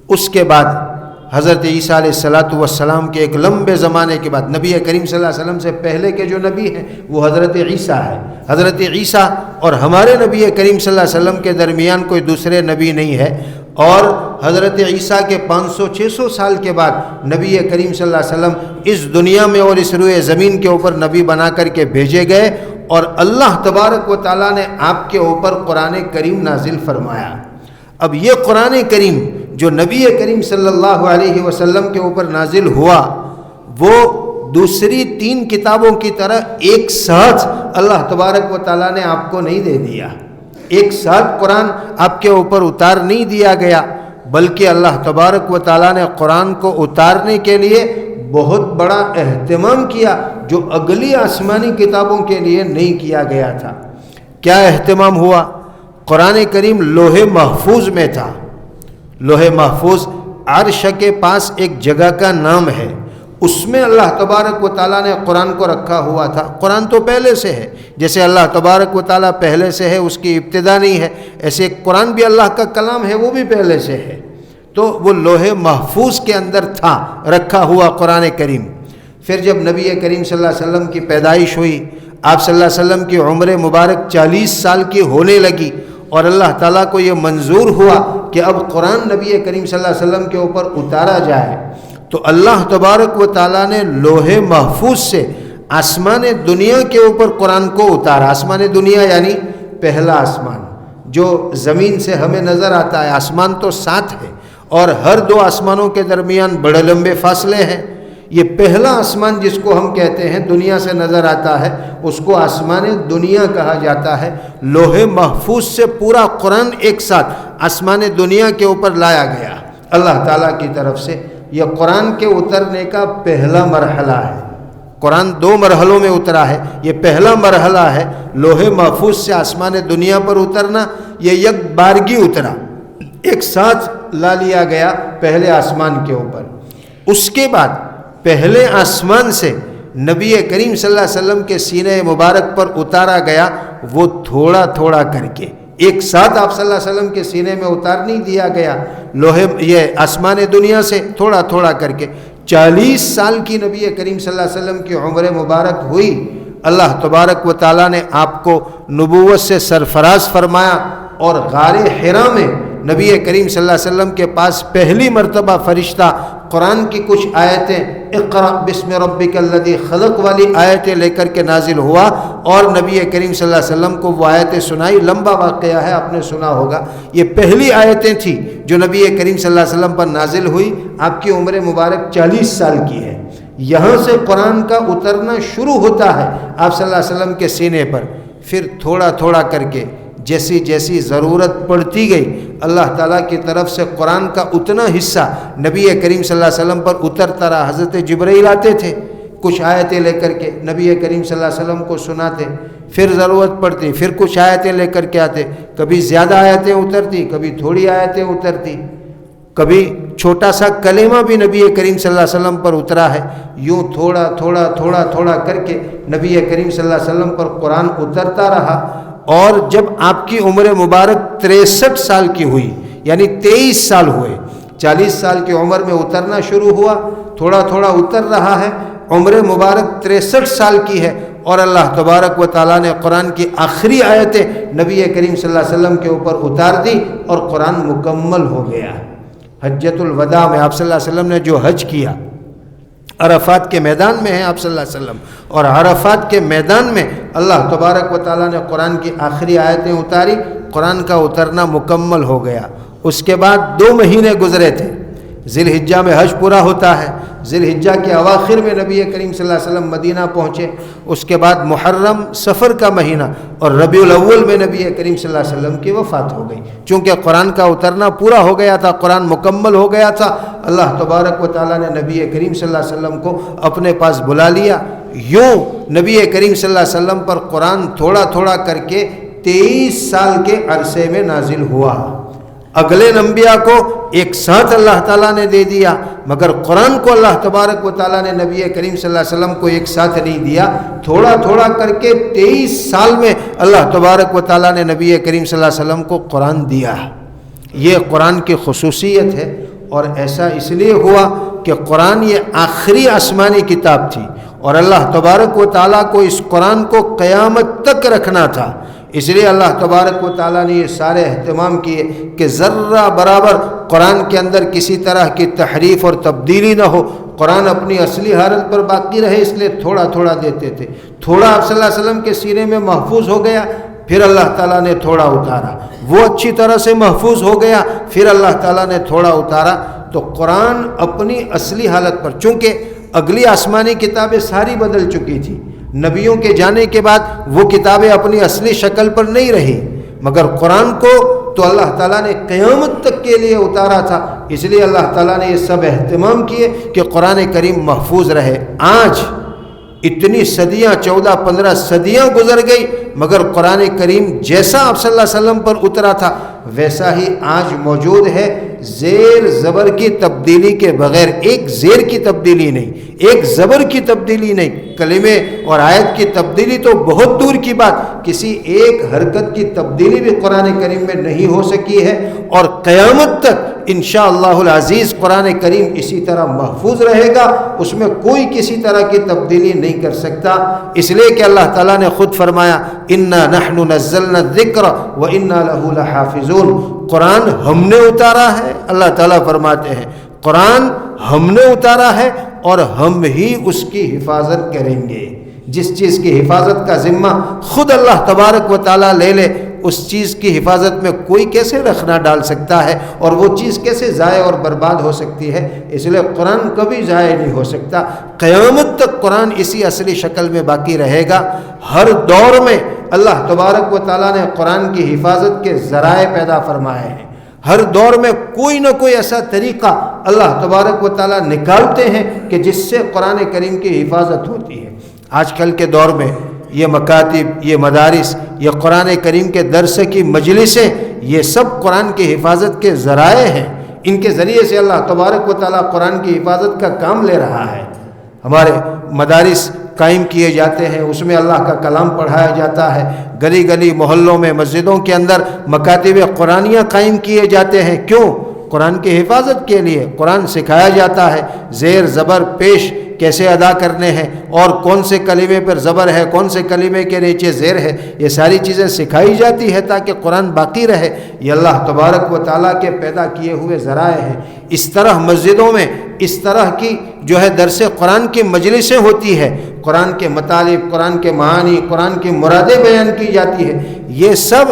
اس کے بعد حضرت عیسیٰ علیہ السلام کے ایک لمبے زمانے کے بعد, نبی کریم صلی اللہ علیہ وسلم سے پہلے کے جو نبی ہیں وہ حضرت عیسیٰ ہے. حضرت عیسیٰ اور ہمارے نبی کریم صلی اللہ علیہ وسلم کے درمیان کوئی دوسرے نبی نہیں ہے. اور حضرت عیسیٰ کے 500-600 سال کے بعد نبی کریم صلی اللہ علیہ وسلم اس دنیا میں اور اس روئے زمین کے اوپر نبی بنا کر کے بھیجے گئے اور اللہ تبارک و تعالیٰ نے آپ کے اوپر قرآن کریم نازل فرمایا. اب یہ قرآن کریم جو نبی کریم صلی اللہ علیہ وسلم کے اوپر نازل ہوا, وہ دوسری 3 کتابوں کی طرح ایک ساتھ اللہ تبارک و تعالیٰ نے آپ کو نہیں دے دیا. ایک ساتھ قرآن آپ کے اوپر اتار نہیں دیا گیا, بلکہ اللہ تبارک و تعالیٰ نے قرآن کو اتارنے کے لیے بہت بڑا اہتمام کیا جو اگلی آسمانی کتابوں کے لیے نہیں کیا گیا تھا. کیا اہتمام ہوا؟ قرآن کریم لوح محفوظ میں تھا. لوح محفوظ عرش کے پاس ایک جگہ کا نام ہے, اس میں اللہ تبارک و تعالیٰ نے قرآن کو رکھا ہوا تھا. قرآن تو پہلے سے ہے, جیسے اللہ تبارک و تعالیٰ پہلے سے ہے, اس کی ابتدا نہیں ہے, ایسے قرآن بھی اللہ کا کلام ہے, وہ بھی پہلے سے ہے. تو وہ لوح محفوظ کے اندر تھا رکھا ہوا قرآن کریم. پھر جب نبی کریم صلی اللہ علیہ وسلم کی پیدائش ہوئی, آپ صلی اللہ علیہ وسلم کی عمر مبارک 40 سال کی ہونے لگی اور اللہ تعالیٰ کو یہ منظور ہوا کہ اب قرآن نبی کریم صلی اللہ علیہ وسلم کے اوپر اتارا جائے, تو اللہ تبارک و تعالیٰ نے لوح محفوظ سے آسمان دنیا کے اوپر قرآن کو اتارا. آسمان دنیا یعنی پہلا آسمان جو زمین سے ہمیں نظر آتا ہے. آسمان تو 7 ہے اور ہر 2 آسمانوں کے درمیان بڑے لمبے فاصلے ہیں. یہ پہلا آسمان جس کو ہم کہتے ہیں دنیا سے نظر آتا ہے, اس کو آسمان دنیا کہا جاتا ہے. لوح محفوظ سے پورا قرآن ایک ساتھ آسمان دنیا کے اوپر لایا گیا اللہ تعالیٰ کی طرف سے. یہ قرآن کے اترنے کا پہلا مرحلہ ہے. قرآن 2 مرحلوں میں اترا ہے, یہ پہلا مرحلہ ہے لوح محفوظ سے آسمان دنیا پر اترنا. یہ یک بارگی اترا, ایک ساتھ لا لیا گیا پہلے آسمان کے اوپر. اس کے بعد پہلے آسمان سے نبی کریم صلی اللہ علیہ وسلم کے سینے مبارک پر اتارا گیا, وہ تھوڑا تھوڑا کر کے. ایک ساتھ آپ صلی اللہ علیہ وسلم کے سینے میں اتار نہیں دیا گیا لوہے یہ آسمان دنیا سے, تھوڑا تھوڑا کر کے. 40 سال کی نبی کریم صلی اللہ علیہ وسلم کی عمر مبارک ہوئی, اللہ تبارک و تعالیٰ نے آپ کو نبوت سے سرفراز فرمایا اور غار حرا میں نبی کریم صلی اللہ علیہ وسلم کے پاس پہلی مرتبہ فرشتہ قرآن کی کچھ آیتیں اقرأ بسم ربک الذی خلق والی آیتیں لے کر کے نازل ہوا اور نبی کریم صلی اللہ علیہ وسلم کو وہ آیتیں سنائی. لمبا واقعہ ہے, آپ نے سنا ہوگا. یہ پہلی آیتیں تھیں جو نبی کریم صلی اللہ علیہ وسلم پر نازل ہوئی. آپ کی عمر مبارک 40 سال کی ہے. یہاں سے قرآن کا اترنا شروع ہوتا ہے آپ صلی اللہ علیہ وسلم کے سینے پر. پھر تھوڑا تھوڑا کر کے جیسی جیسی ضرورت پڑتی گئی اللہ تعالیٰ کی طرف سے قرآن کا اتنا حصہ نبی کریم صلی اللہ علیہ وسلم پر اترتا رہا. حضرت جبرائیل آتے تھے کچھ آیتیں لے کر کے نبی کریم صلی اللہ علیہ وسلم کو سناتے, پھر ضرورت پڑتی پھر کچھ آیتیں لے کر کے آتے. کبھی زیادہ آیتیں اترتی, کبھی تھوڑی آیتیں اترتی, کبھی چھوٹا سا کلمہ بھی نبی کریم صلی اللہ علیہ وسلم پر اترا ہے. یوں تھوڑا تھوڑا تھوڑا تھوڑا کر کے نبی کریم صلی اللہ علیہ وسلم پر قرآن اترتا رہا. اور جب آپ کی عمر مبارک 63 سال کی ہوئی یعنی 23 سال ہوئے, 40 سال کی عمر میں اترنا شروع ہوا, تھوڑا تھوڑا اتر رہا ہے. عمر مبارک 63 سال کی ہے, اور اللہ تبارک و تعالیٰ نے قرآن کی آخری آیتیں نبی کریم صلی اللہ علیہ وسلم کے اوپر اتار دی اور قرآن مکمل ہو گیا۔ حجۃ الوداع میں آپ صلی اللہ علیہ وسلم نے جو حج کیا، عرفات کے میدان میں ہیں آپ صلی اللہ علیہ وسلم، اور عرفات کے میدان میں اللہ تبارک و تعالیٰ نے قرآن کی آخری آیتیں اتاری، قرآن کا اترنا مکمل ہو گیا۔ اس کے بعد 2 مہینے گزرے تھے، ذی الحجہ میں حج پورا ہوتا ہے، ذی الحجہ کے اواخر میں نبی کریم صلی اللہ علیہ وسلم مدینہ پہنچے، اس کے بعد محرم صفر کا مہینہ اور ربیع الاول میں نبی کریم صلی اللہ علیہ وسلم کی وفات ہو گئی۔ چونکہ قرآن کا اترنا پورا ہو گیا تھا، قرآن مکمل ہو گیا تھا، اللہ تبارک و تعالیٰ نے نبی کریم صلی اللہ علیہ وسلم کو اپنے پاس بلا لیا۔ یوں نبی کریم صلی اللہ علیہ وسلم پر قرآن تھوڑا تھوڑا کر کے 23 سال کے عرصے میں نازل ہوا۔ اگلے انبیاء کو ایک ساتھ اللہ تعالیٰ نے دے دیا، مگر قرآن کو اللہ تبارک و تعالیٰ نے نبی کریم صلی اللہ علیہ وسلم کو ایک ساتھ نہیں دیا، تھوڑا تھوڑا کر کے 23 سال میں اللہ تبارک و تعالیٰ نے نبی کریم صلی اللہ علیہ وسلم کو قرآن دیا۔ یہ قرآن کی خصوصیت ہے، اور ایسا اس لیے ہوا کہ قرآن یہ آخری آسمانی کتاب تھی، اور اللہ تبارک و تعالیٰ کو اس قرآن کو قیامت تک رکھنا تھا۔ اس لیے اللہ تبارک و تعالیٰ نے یہ سارے اہتمام کیے کہ ذرہ برابر قرآن کے اندر کسی طرح کی تحریف اور تبدیلی نہ ہو، قرآن اپنی اصلی حالت پر باقی رہے، اس لیے تھوڑا تھوڑا دیتے تھے۔ تھوڑا آپ صلی اللہ علیہ وسلم کے سینے میں محفوظ ہو گیا، پھر اللہ تعالیٰ نے تھوڑا اتارا، وہ اچھی طرح سے محفوظ ہو گیا، پھر اللہ تعالیٰ نے تھوڑا اتارا۔ تو قرآن اپنی اصلی حالت پر، چونکہ اگلی آسمانی کتابیں ساری بدل چکی تھی، نبیوں کے جانے کے بعد وہ کتابیں اپنی اصلی شکل پر نہیں رہی، مگر قرآن کو تو اللہ تعالیٰ نے قیامت تک کے لیے اتارا تھا، اس لیے اللہ تعالیٰ نے یہ سب اہتمام کیے کہ قرآن کریم محفوظ رہے۔ آج اتنی صدیاں، 14-15 صدیاں گزر گئی، مگر قرآن کریم جیسا آپ صلی اللہ علیہ وسلم پر اترا تھا ویسا ہی آج موجود ہے، زیر زبر کی تبدیلی کے بغیر۔ ایک زیر کی تبدیلی نہیں، ایک زبر کی تبدیلی نہیں، کلمے اور آیت کی تبدیلی تو بہت دور کی بات، کسی ایک حرکت کی تبدیلی بھی قرآن کریم میں نہیں ہو سکی ہے، اور قیامت تک انشاءاللہ العزیز قرآن کریم اسی طرح محفوظ رہے گا، اس میں کوئی کسی طرح کی تبدیلی نہیں کر سکتا۔ اس لیے کہ اللہ تعالیٰ نے خود فرمایا اِنَّا نَحْنُ نَزَّلْنَا الذِّكْرَ وَإِنَّا لَهُ لَحَافِظُونَ۔ قرآن ہم نے اتارا ہے، اللہ تعالیٰ فرماتے ہیں قرآن ہم نے اتارا ہے اور ہم ہی اس کی حفاظت کریں گے۔ جس چیز کی حفاظت کا ذمہ خود اللہ تبارک و تعالیٰ لے لے، اس چیز کی حفاظت میں کوئی کیسے رکھنا ڈال سکتا ہے، اور وہ چیز کیسے ضائع اور برباد ہو سکتی ہے؟ اس لیے قرآن کبھی ضائع نہیں ہو سکتا، قیامت تک قرآن اسی اصلی شکل میں باقی رہے گا۔ ہر دور میں اللہ تبارک و تعالیٰ نے قرآن کی حفاظت کے ذرائع پیدا فرمائے ہیں، ہر دور میں کوئی نہ کوئی ایسا طریقہ اللہ تبارک و تعالیٰ نکالتے ہیں کہ جس سے قرآن کریم کی حفاظت ہوتی ہے۔ آج کل کے دور میں یہ مکاتب، یہ مدارس، یہ قرآن کریم کے درس کی مجلسیں، یہ سب قرآن کی حفاظت کے ذرائع ہیں، ان کے ذریعے سے اللہ تبارک و تعالیٰ قرآن کی حفاظت کا کام لے رہا ہے۔ ہمارے مدارس قائم کیے جاتے ہیں، اس میں اللہ کا کلام پڑھایا جاتا ہے، گلی گلی محلوں میں مسجدوں کے اندر مکاتب قرآنیہ قائم کیے جاتے ہیں۔ کیوں؟ قرآن کی حفاظت کے لیے۔ قرآن سکھایا جاتا ہے، زیر زبر پیش کیسے ادا کرنے ہیں، اور کون سے کلمے پر زبر ہے، کون سے کلمے کے نیچے زیر ہے، یہ ساری چیزیں سکھائی جاتی ہے تاکہ قرآن باقی رہے۔ یہ اللہ تبارک و تعالیٰ کے پیدا کیے ہوئے ذرائع ہیں۔ اس طرح مسجدوں میں اس طرح کی جو ہے درس قرآن کی مجلسیں ہوتی ہے، قرآن کے مطالب، قرآن کے معانی، قرآن کی مرادیں بیان کی جاتی ہے، یہ سب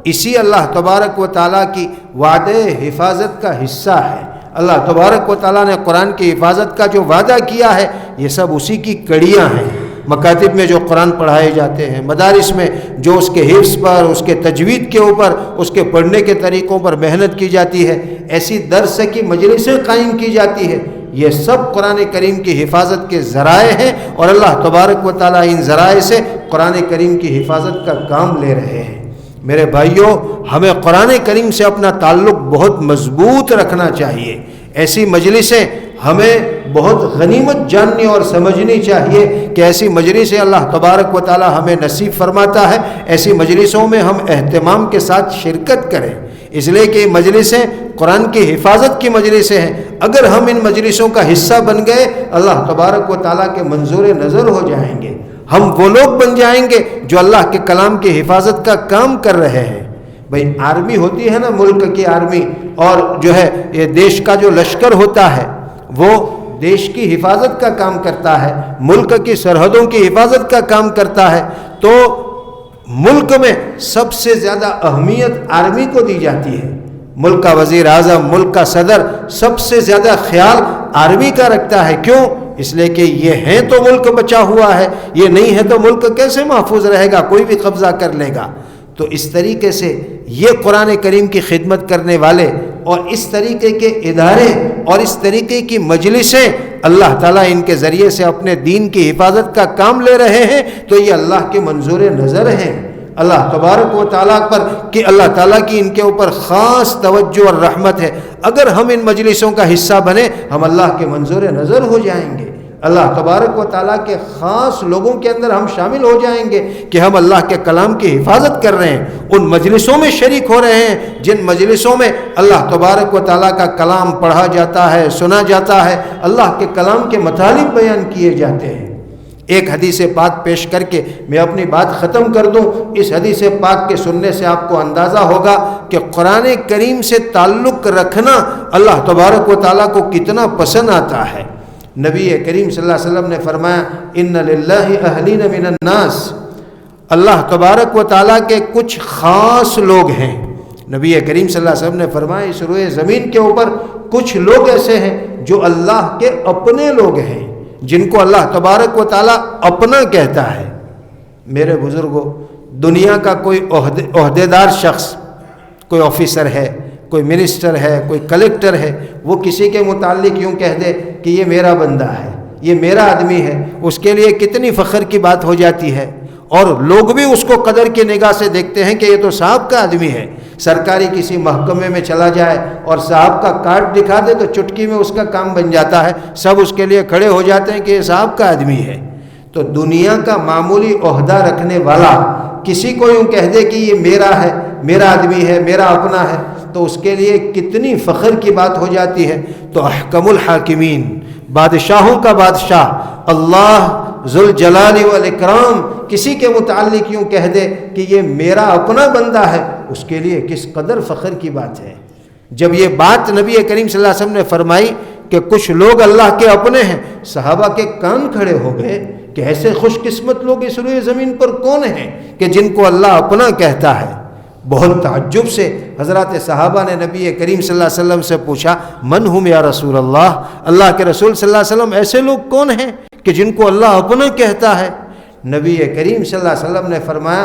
اسی اللہ تبارک و تعالیٰ کی وعدے حفاظت کا حصہ ہے۔ اللہ تبارک و تعالیٰ نے قرآن کی حفاظت کا جو وعدہ کیا ہے، یہ سب اسی کی کڑیاں ہیں۔ مکاتب میں جو قرآن پڑھائے جاتے ہیں، مدارس میں جو اس کے حفظ پر، اس کے تجوید کے اوپر، اس کے پڑھنے کے طریقوں پر محنت کی جاتی ہے، ایسی درس کی مجلسیں قائم کی جاتی ہے، یہ سب قرآن کریم کی حفاظت کے ذرائع ہیں، اور اللہ تبارک و تعالیٰ ان ذرائع سے قرآن کریم کی حفاظت کا کام لے رہے ہیں۔ میرے بھائیوں، ہمیں قرآن کریم سے اپنا تعلق بہت مضبوط رکھنا چاہیے۔ ایسی مجلسیں ہمیں بہت غنیمت جاننی اور سمجھنی چاہیے کہ ایسی مجلسیں اللہ تبارک و تعالی ہمیں نصیب فرماتا ہے، ایسی مجلسوں میں ہم اہتمام کے ساتھ شرکت کریں، اس لیے کہ مجلسیں قرآن کی حفاظت کی مجلسیں ہیں۔ اگر ہم ان مجلسوں کا حصہ بن گئے، اللہ تبارک و تعالیٰ کے منظور نظر ہو جائیں گے۔ ہم وہ لوگ بن جائیں گے جو اللہ کے کلام کی حفاظت کا کام کر رہے ہیں۔ بھئی آرمی ہوتی ہے نا، ملک کی آرمی، اور جو ہے یہ دیش کا جو لشکر ہوتا ہے وہ دیش کی حفاظت کا کام کرتا ہے، ملک کی سرحدوں کی حفاظت کا کام کرتا ہے۔ تو ملک میں سب سے زیادہ اہمیت آرمی کو دی جاتی ہے۔ ملک کا وزیر اعظم، ملک کا صدر سب سے زیادہ خیال آرمی کا رکھتا ہے۔ کیوں؟ اس لیے کہ یہ ہیں تو ملک بچا ہوا ہے، یہ نہیں ہے تو ملک کیسے محفوظ رہے گا، کوئی بھی قبضہ کر لے گا۔ تو اس طریقے سے یہ قرآن کریم کی خدمت کرنے والے اور اس طریقے کے ادارے اور اس طریقے کی مجلسیں اللہ تعالیٰ ان کے ذریعے سے اپنے دین کی حفاظت کا کام لے رہے ہیں، تو یہ اللہ کے منظور نظر ہیں۔ اللہ تبارک و تعالیٰ پر کہ اللہ تعالیٰ کی ان کے اوپر خاص توجہ اور رحمت ہے۔ اگر ہم ان مجلسوں کا حصہ بنے ہم اللہ کے منظور نظر ہو جائیں گے، اللہ تبارک و تعالیٰ کے خاص لوگوں کے اندر ہم شامل ہو جائیں گے کہ ہم اللہ کے کلام کی حفاظت کر رہے ہیں، ان مجلسوں میں شریک ہو رہے ہیں جن مجلسوں میں اللہ تبارک و تعالیٰ کا کلام پڑھا جاتا ہے، سنا جاتا ہے، اللہ کے کلام کے مطالب بیان کیے جاتے ہیں۔ ایک حدیث پاک پیش کر کے میں اپنی بات ختم کر دوں۔ اس حدیث پاک کے سننے سے آپ کو اندازہ ہوگا کہ قرآن کریم سے تعلق رکھنا اللہ تبارک و تعالیٰ کو کتنا پسند آتا ہے۔ نبی کریم صلی اللہ علیہ وسلم نے فرمایا ان للہ اہلین من الناس، اللہ تبارک و تعالیٰ کے کچھ خاص لوگ ہیں۔ نبی کریم صلی اللہ علیہ وسلم نے فرمایا اس روئے زمین کے اوپر کچھ لوگ ایسے ہیں جو اللہ کے اپنے لوگ ہیں، جن کو اللہ تبارک و تعالیٰ اپنا کہتا ہے۔ میرے بزرگوں، دنیا کا کوئی عہدیدار شخص، کوئی آفیسر ہے، کوئی منسٹر ہے، کوئی کلیکٹر ہے، وہ کسی کے متعلق یوں کہہ دے کہ یہ میرا بندہ ہے، یہ میرا آدمی ہے، اس کے لیے کتنی فخر کی بات ہو جاتی ہے، اور لوگ بھی اس کو قدر کی نگاہ سے دیکھتے ہیں کہ یہ تو صاحب کا آدمی ہے۔ سرکاری کسی محکمے میں چلا جائے اور صاحب کا کارڈ دکھا دے تو چٹکی میں اس کا کام بن جاتا ہے، سب اس کے لیے کھڑے ہو جاتے ہیں کہ یہ صاحب کا آدمی ہے۔ تو دنیا کا معمولی عہدہ رکھنے والا کسی کو یوں کہہ دے کہ یہ میرا ہے، میرا آدمی ہے، میرا اپنا ہے، تو اس کے لیے کتنی فخر کی بات ہو جاتی ہے۔ تو احکم الحاکمین، بادشاہوں کا بادشاہ اللہ ذوالجلال والاکرام کسی کے متعلق یوں کہہ دے کہ یہ میرا اپنا بندہ ہے، اس کے لیے کس قدر فخر کی بات ہے۔ جب یہ بات نبی کریم صلی اللہ علیہ وسلم نے فرمائی کہ کچھ لوگ اللہ کے اپنے ہیں، صحابہ کے کان کھڑے ہو گئے کہ ایسے خوش قسمت لوگ اس روئے زمین پر کون ہیں کہ جن کو اللہ اپنا کہتا ہے۔ بہت تعجب سے حضرات صحابہ نے نبی کریم صلی اللہ علیہ وسلم سے پوچھا من ہم یا رسول اللہ، اللہ کے رسول صلی اللہ علیہ وسلم ایسے لوگ کون ہیں کہ جن کو اللہ اپنا کہتا ہے؟ نبی کریم صلی اللہ علیہ وسلم نے فرمایا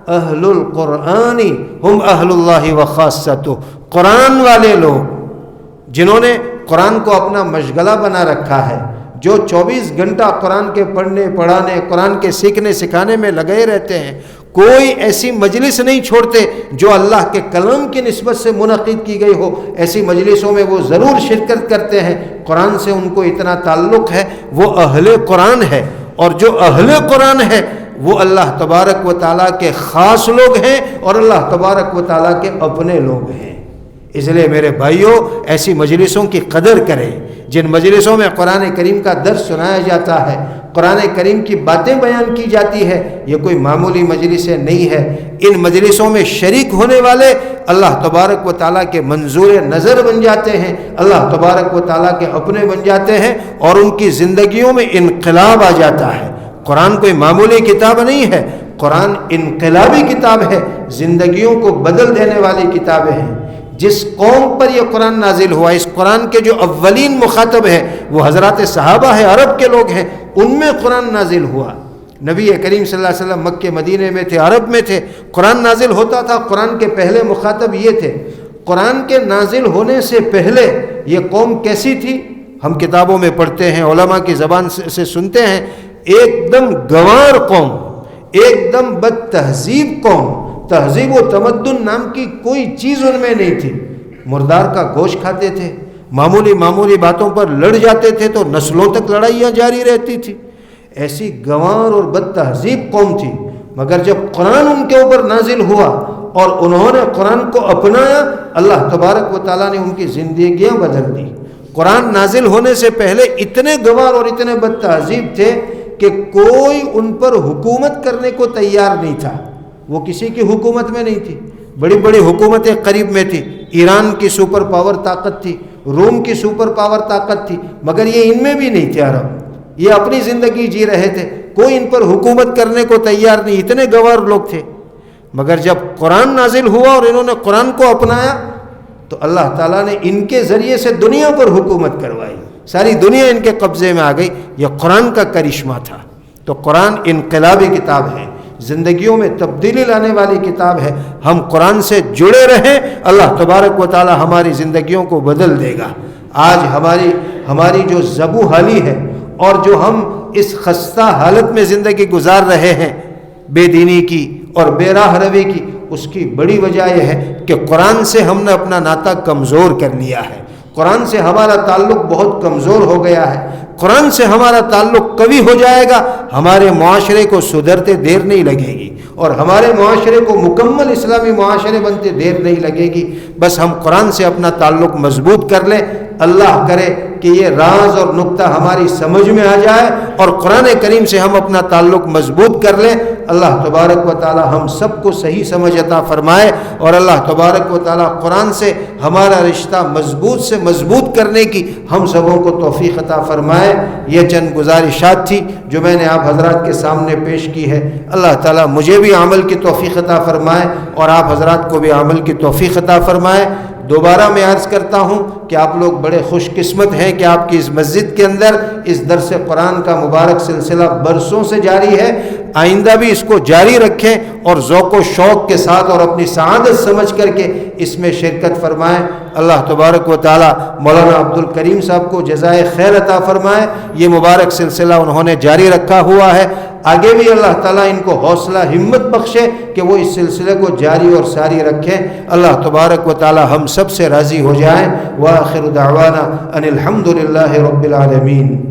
اہل القرآن ہم اہل اللہ وخاصتہ، قرآن والے لوگ جنہوں نے قرآن کو اپنا مشغلہ بنا رکھا ہے، جو 24 گھنٹہ قرآن کے پڑھنے پڑھانے، قرآن کے سیکھنے سکھانے میں لگے رہتے ہیں، کوئی ایسی مجلس نہیں چھوڑتے جو اللہ کے کلام کی نسبت سے منعقد کی گئی ہو، ایسی مجلسوں میں وہ ضرور شرکت کرتے ہیں۔ قرآن سے ان کو اتنا تعلق ہے، وہ اہل قرآن ہے، اور جو اہل قرآن ہے وہ اللہ تبارک و تعالیٰ کے خاص لوگ ہیں اور اللہ تبارک و تعالیٰ کے اپنے لوگ ہیں۔ اس لیے میرے بھائیوں، ایسی مجلسوں کی قدر کریں جن مجلسوں میں قرآن کریم کا درس سنایا جاتا ہے، قرآن کریم کی باتیں بیان کی جاتی ہے۔ یہ کوئی معمولی مجلسیں نہیں ہے، ان مجلسوں میں شریک ہونے والے اللہ تبارک و تعالیٰ کے منظور نظر بن جاتے ہیں، اللہ تبارک و تعالیٰ کے اپنے بن جاتے ہیں، اور ان کی زندگیوں میں انقلاب آ جاتا ہے۔ قرآن کوئی معمولی کتاب نہیں ہے، قرآن انقلابی کتاب ہے، زندگیوں کو بدل دینے والی کتابیں ہیں۔ جس قوم پر یہ قرآن نازل ہوا، اس قرآن کے جو اولین مخاطب ہے وہ حضرات صحابہ ہیں، عرب کے لوگ ہیں، ان میں قرآن نازل ہوا۔ نبی کریم صلی اللہ علیہ وسلم مکہ مدینے میں تھے، عرب میں تھے، قرآن نازل ہوتا تھا، قرآن کے پہلے مخاطب یہ تھے۔ قرآن کے نازل ہونے سے پہلے یہ قوم کیسی تھی؟ ہم کتابوں میں پڑھتے ہیں، علماء کی زبان سے سنتے ہیں، ایک دم گوار قوم، ایک دم بد تہذیب قوم، تہذیب و تمدن نام کی کوئی چیز ان میں نہیں تھی۔ مردار کا گوشت کھاتے تھے، معمولی باتوں پر لڑ جاتے تھے تو نسلوں تک لڑائیاں جاری رہتی تھی۔ ایسی گوار اور بد تہذیب قوم تھی، مگر جب قرآن ان کے اوپر نازل ہوا اور انہوں نے قرآن کو اپنایا، اللہ تبارک و تعالیٰ نے ان کی زندگیاں بدل دی۔ قرآن نازل ہونے سے پہلے اتنے گوار اور اتنے بد تہذیب تھے کہ کوئی ان پر حکومت کرنے کو تیار نہیں تھا. وہ کسی کی حکومت میں نہیں تھی. بڑی بڑی حکومتیں قریب میں تھی. ایران کی سپر پاور طاقت تھی, روم کی سپر پاور طاقت تھی, مگر یہ ان میں بھی نہیں تھے عرب. یہ اپنی زندگی جی رہے تھے, کوئی ان پر حکومت کرنے کو تیار نہیں. اتنے گوار لوگ تھے. مگر جب قرآن نازل ہوا اور انہوں نے قرآن کو اپنایا تو اللہ تعالیٰ نے ان کے ذریعے سے دنیا پر حکومت کروائی. ساری دنیا ان کے قبضے میں آ گئی. یہ قرآن کا کرشمہ تھا. تو قرآن انقلابی کتاب ہے, زندگیوں میں تبدیلی لانے والی کتاب ہے. ہم قرآن سے جڑے رہیں, اللہ تبارک و تعالی ہماری زندگیوں کو بدل دے گا. آج ہماری جو زبو حالی ہے اور جو ہم اس خستہ حالت میں زندگی گزار رہے ہیں بے دینی کی اور بے راہ روی کی, اس کی بڑی وجہ یہ ہے کہ قرآن سے ہم نے اپنا ناطہ کمزور کر لیا ہے. قرآن سے ہمارا تعلق بہت کمزور ہو گیا ہے. قرآن سے ہمارا تعلق قوی ہو جائے گا, ہمارے معاشرے کو سدھرتے دیر نہیں لگے گی اور ہمارے معاشرے کو مکمل اسلامی معاشرے بنتے دیر نہیں لگے گی. بس ہم قرآن سے اپنا تعلق مضبوط کر لیں. اللہ کرے کہ یہ راز اور نقطہ ہماری سمجھ میں آ جائے اور قرآن کریم سے ہم اپنا تعلق مضبوط کر لیں. اللہ تبارک و تعالی ہم سب کو صحیح سمجھ عطا فرمائے اور اللہ تبارک و تعالی قرآن سے ہمارا رشتہ مضبوط سے مضبوط کرنے کی ہم سبوں کو توفیق عطا فرمائے. یہ چند گزارشات تھی جو میں نے آپ حضرات کے سامنے پیش کی ہے. اللہ تعالی مجھے بھی عمل کی توفیق عطا فرمائے اور آپ حضرات کو بھی عمل کی توفیق عطا فرمائے. دوبارہ میں عرض کرتا ہوں کہ آپ لوگ بڑے خوش قسمت ہیں کہ آپ کی اس مسجد کے اندر اس درس قرآن کا مبارک سلسلہ برسوں سے جاری ہے. آئندہ بھی اس کو جاری رکھیں اور ذوق و شوق کے ساتھ اور اپنی سعادت سمجھ کر کے اس میں شرکت فرمائیں. اللہ تبارک و تعالی مولانا عبد الکریم صاحب کو جزائے خیر عطا فرمائے. یہ مبارک سلسلہ انہوں نے جاری رکھا ہوا ہے. آگے بھی اللہ تعالیٰ ان کو حوصلہ ہمت بخشے کہ وہ اس سلسلے کو جاری اور ساری رکھیں. اللہ تبارک و تعالی ہم سب سے راضی ہو جائیں. وآخر دعوانا ان الحمد للہ رب العالمین.